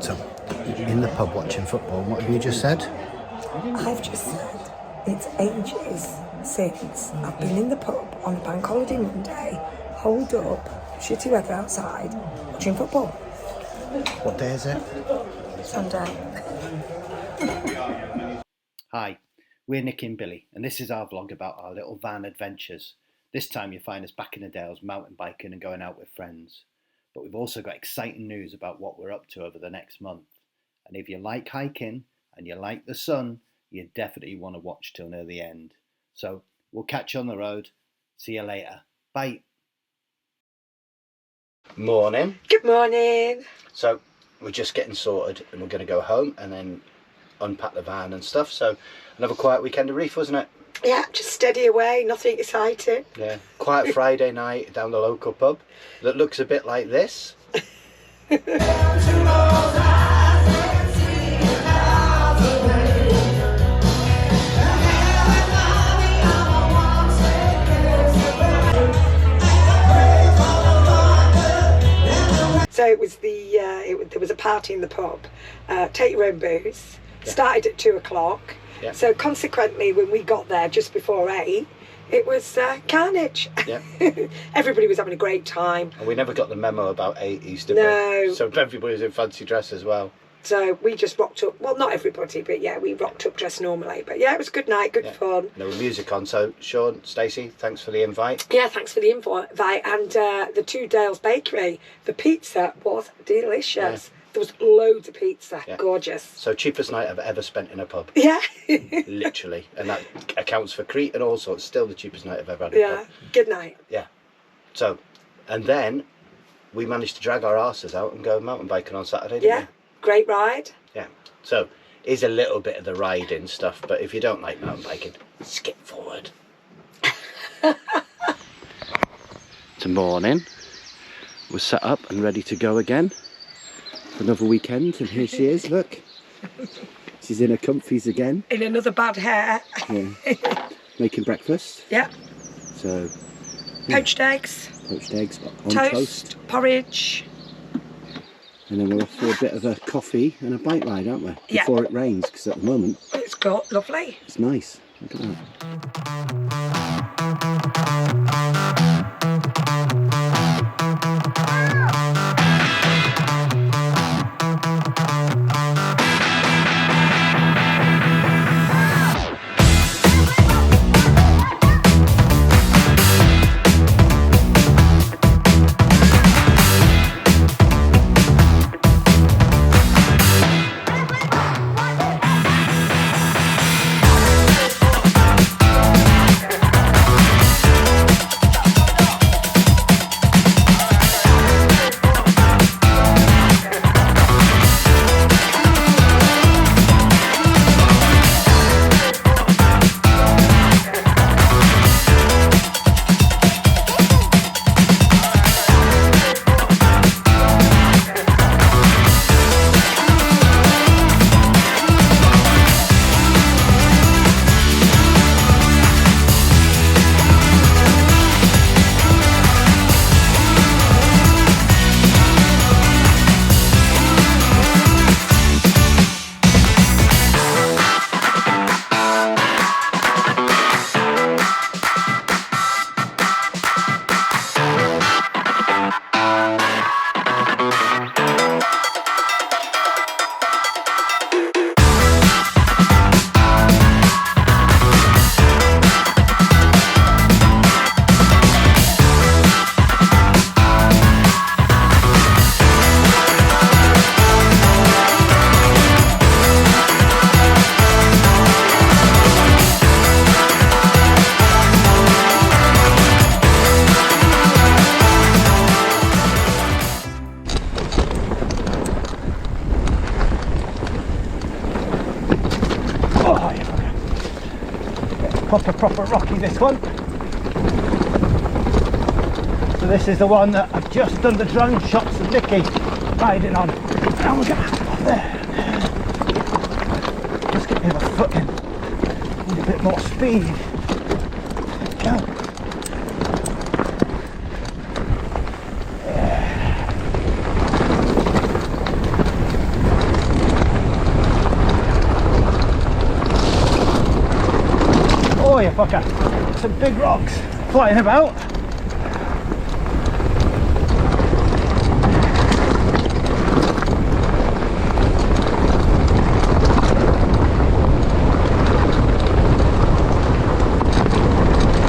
So, in the pub watching football, what have you just said? I've just said it's ages since I've been in the pub on a bank holiday Monday, holed up, shitty weather outside, watching football. What day is it? Sunday. Hi, we're Nick and Billy, and this is our vlog about our little van adventures. This time you find us back in the Dales mountain biking and going out with friends. But we've also got exciting news about what we're up to over the next month. And if you like hiking and you like the sun, you definitely want to watch till near the end. So we'll catch you on the road. See you later. Bye. Morning. Good morning. So we're just getting sorted and we're going to go home and then unpack the van and stuff. So another quiet weekend of Reeth, wasn't it? Yeah, just steady away, nothing exciting. Yeah, quiet Friday night down the local pub that looks a bit like this. So it was there was a party in the pub. Take your own booze. Yeah. Started at 2 o'clock. Yeah. So consequently, when we got there just before 8, it was carnage. Yeah. Everybody was having a great time. And we never got the memo about 80s, did No. we? So everybody was in fancy dress as well. So we just rocked up. Well, not everybody, but yeah, we rocked up dressed normally. But yeah, it was a good night, good fun. There was music on. So Sean, Stacey, thanks for the invite. Yeah, thanks for the invite. And the Two Dales Bakery, the pizza was delicious. Yeah. There was loads of pizza, gorgeous. So cheapest night I've ever spent in a pub. Yeah. Literally. And that accounts for Crete and all sorts. Still the cheapest night I've ever had in a pub. Good night. Yeah. So, and then we managed to drag our asses out and go mountain biking on Saturday, didn't we? Great ride. Yeah. So, is a little bit of the riding stuff, but if you don't like mountain biking, skip forward. It's morning. We're set up and ready to go again. Another weekend, and here she is, look. She's in her comfies again. In another bad hair. Yeah. Making breakfast. Yeah. So. Yeah. Poached eggs. Poached eggs on toast. Porridge. And then we're off for a bit of a coffee and a bike ride, aren't we? Yeah. Before it rains, because at the moment. It's got lovely. It's nice. Look at that. Proper rocky, this one. So this is the one that I've just done the drone shots of Nicky riding on. And we're going to have to go there. Just get me my foot in. Need a bit more speed. Go. fucker. Some big rocks flying about.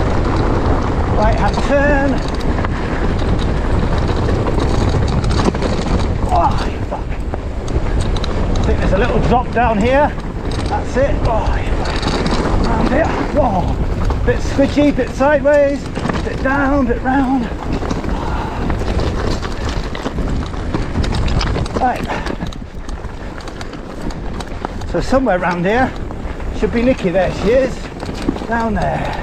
Right hand turn. Oh, fuck. I think there's a little drop down here. That's it. Oh, yeah. Round here. Whoa. Bit squidgy, bit sideways, bit down, bit round. Right. So somewhere around here should be Nikki. There she is. Down there.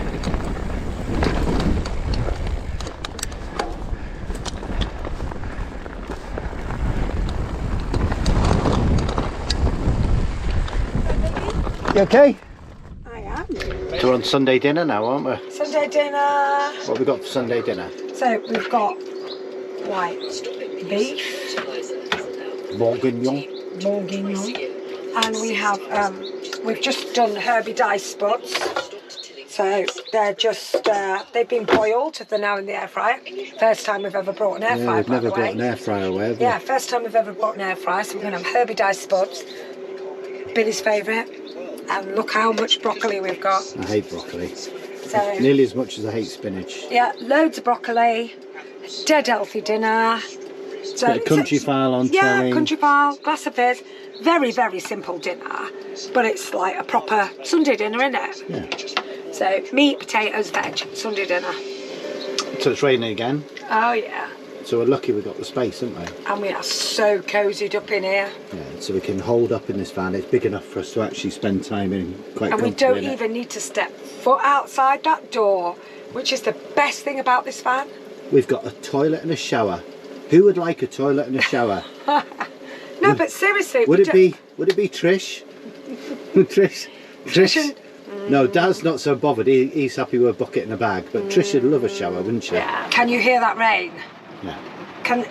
You okay? I am. So we're on Sunday dinner now, aren't we? Sunday dinner. What have we got for Sunday dinner? So we've got white beef, Bourguignon. and we have we've just done Herbie diced spuds. So they're just they've been boiled. They're now in the air fryer. First time we've ever brought an air fryer. We've never brought an air fryer away, have we? Yeah, first time we've ever brought an air fryer. So we're gonna have Herbie diced spuds. Billy's favourite. And look how much broccoli we've got. I hate broccoli. So Nearly as much as I hate spinach. yeah, loads of broccoli. Dead healthy dinner. So Bit of country fowl on yeah, telly. country fowl, glass of fizz. Very, very simple dinner, but it's like a proper Sunday dinner, isn't it? Yeah. So meat, potatoes, veg, Sunday dinner. So it's raining again. Oh yeah. So we're lucky we got the space, aren't we? And we are so cozied up in here. Yeah. So we can hold up in this van. It's big enough for us to actually spend time in quite And we comfortably don't in it. even need to step foot outside that door, which is the best thing about this van. We've got a toilet and a shower. Who would like a toilet and a shower? No, but seriously, Would it be Trish? Trish? and- No, Dad's not so bothered. He's happy with a bucket and a bag. But Trish would love a shower, wouldn't she? Yeah. Can you hear that rain? Yeah. Can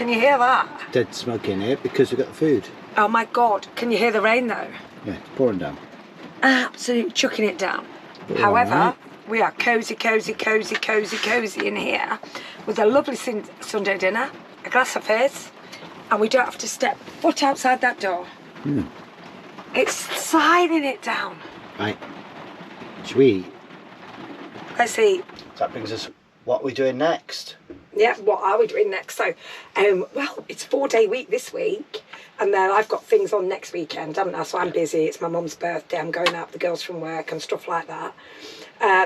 you hear that? Dead smoke in here because we've got the food. Oh my God! Can you hear the rain though? Yeah, it's pouring down. Absolutely chucking it down. But However, alright. we are cozy in here with a lovely Sunday dinner, a glass of fizz, and we don't have to step foot outside that door. It's sliding it down. Right. Should we eat? Let's see. That brings us what we're doing next. Yeah, what are we doing next? So, well, it's a 4-day week this week, and then I've got things on next weekend, haven't I? So I'm busy. It's my mum's birthday. I'm going out with the girls from work and stuff like that.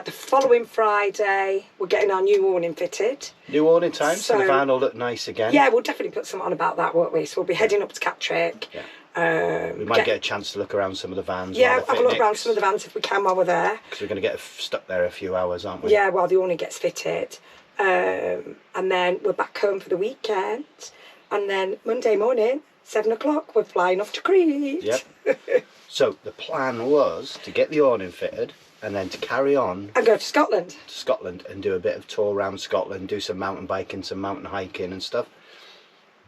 The following Friday, we're getting our new awning fitted. New awning time, so the So- van will look nice again. Yeah, we'll definitely put some on about that, won't we? So we'll be heading up to Cattrick. Yeah. We might get a chance to look around some of the vans. Yeah, have a look around some of the vans if we can while we're there. Because we're going to get stuck there a few hours, aren't we? Yeah, while the awning gets fitted. And then we're back home for the weekend. And then Monday morning, 7 o'clock, we're flying off to Crete. Yep. So the plan was to get the awning fitted and then to carry on And go to Scotland. to Scotland and do a bit of tour around Scotland, do some mountain biking, some mountain hiking and stuff.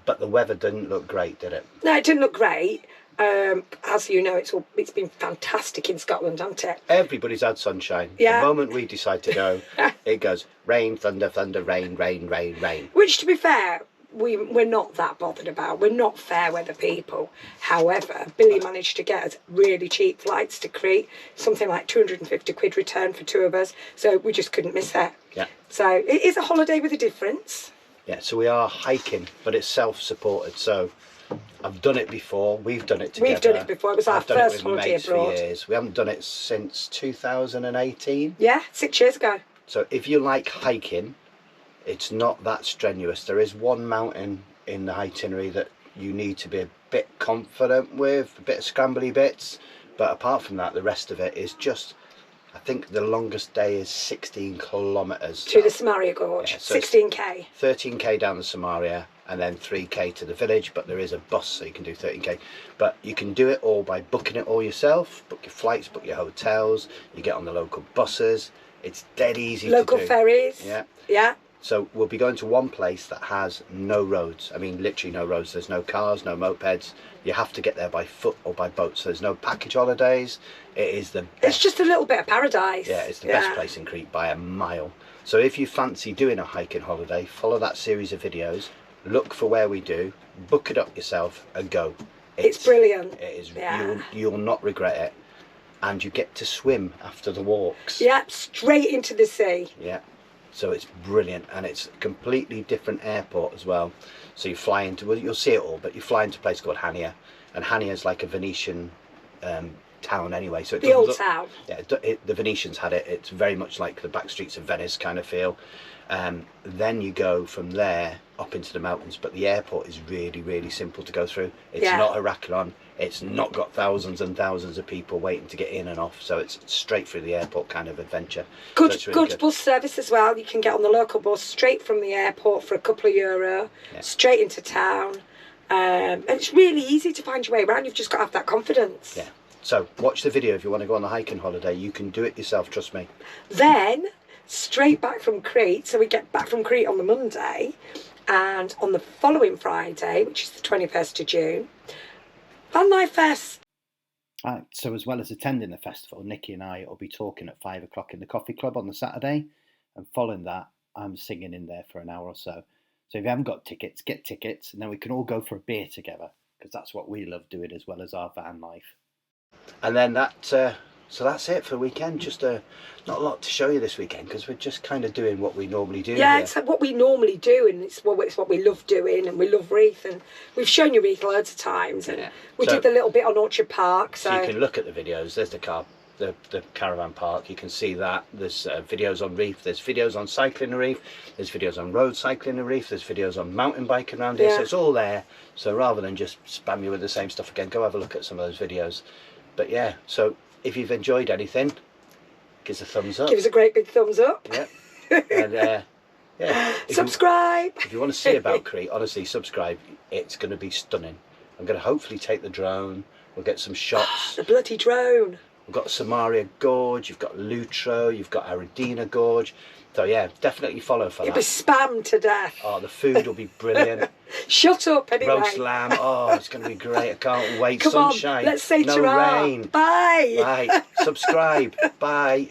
But the weather didn't look great, did it? No, it didn't look great. As you know, it's been fantastic in Scotland, hasn't it? Everybody's had sunshine. Yeah. The moment we decide to go, it goes rain, thunder, thunder, rain, rain, rain, rain. Which, to be fair, we're not that bothered about. We're not fair weather people. However, Billy managed to get us really cheap flights to Crete, something like 250 quid return for 2 of us. So we just couldn't miss that. Yeah. So it is a holiday with a difference. Yeah, so we are hiking, but it's self-supported. So I've done it before. We've done it together. We've done it before. It was our I've done it first with holiday mates abroad. for years. We haven't done it since 2018. Yeah, 6 years ago. So if you like hiking, it's not that strenuous. There is one mountain in the itinerary that you need to be a bit confident with, a bit of scrambly bits. But apart from that, the rest of it is just, I think the longest day is 16 kilometres. To the Samaria Gorge, Yeah, so it's 16k. 13k down the Samaria and then 3k to the village, but there is a bus so you can do 13k. But you can do it all by booking it all yourself, book your flights, book your hotels, you get on the local buses. It's dead easy Local to do. ferries. Yeah. Yeah. So we'll be going to one place that has no roads. I mean, literally no roads. There's no cars, no mopeds. You have to get there by foot or by boat. So there's no package holidays. It is the best. It's just a little bit of paradise. Yeah, it's the best place in Crete by a mile. So if you fancy doing a hiking holiday, follow that series of videos, look for where we do, book it up yourself and go. It's brilliant. It is. Yeah. You'll not regret it. And you get to swim after the walks. Yeah, straight into the sea. Yeah. So it's brilliant, and it's a completely different airport as well. So you fly into, well, you'll see it all, but you fly into a place called Hania, and Hania is like a Venetian town anyway. So it The old town. Yeah, the Venetians had it. It's very much like the back streets of Venice kind of feel. Then you go from there up into the mountains, but the airport is really, really simple to go through. It's not Heraclon. It's not got thousands and thousands of people waiting to get in and off. So it's straight through the airport kind of adventure. Good, so really good bus service as well. You can get on the local bus straight from the airport for a couple of euro, straight into town. And it's really easy to find your way around. You've just got to have that confidence. Yeah. So watch the video if you want to go on the hiking holiday. You can do it yourself, trust me. Then straight back from Crete. So we get back from Crete on the Monday, and on the following Friday, which is the 21st of June, Vanlife Fest. So as well as attending the festival, Nikki and I will be talking at 5 o'clock in the coffee club on the Saturday, and following that I'm singing in there for an hour or so. So if you haven't got tickets, get tickets, and then we can all go for a beer together, because that's what we love doing as well as our van life. And then so that's it for the weekend. Just not a lot to show you this weekend, because we're just kind of doing what we normally do. Yeah, here. it's what we normally do, and it's what we love doing, and we love Reeth, and we've shown you Reeth loads of times, and we did the little bit on Orchard Park. So you can look at the videos. There's the caravan park. You can see that. There's videos on Reeth. There's videos on cycling the Reeth. There's videos on road cycling the Reeth. There's videos on mountain biking around here. So it's all there. So rather than just spam you with the same stuff again, go have a look at some of those videos. But yeah, so if you've enjoyed anything, give us a thumbs up. Give us a great big thumbs up. Yeah. And yeah. Subscribe. If you want to see about Crete, honestly, subscribe. It's going to be stunning. I'm going to hopefully take the drone. We'll get some shots. The bloody drone. We've got Samaria Gorge, you've got Lutro, you've got Aradina Gorge. So yeah, definitely follow for that. It'll be spammed to death. Oh, the food will be brilliant. Shut up anyway. Roast lamb, oh, it's going to be great. I can't wait. Come Sunshine, on, let's say no ta-ra. rain. Bye. Right, subscribe. Bye.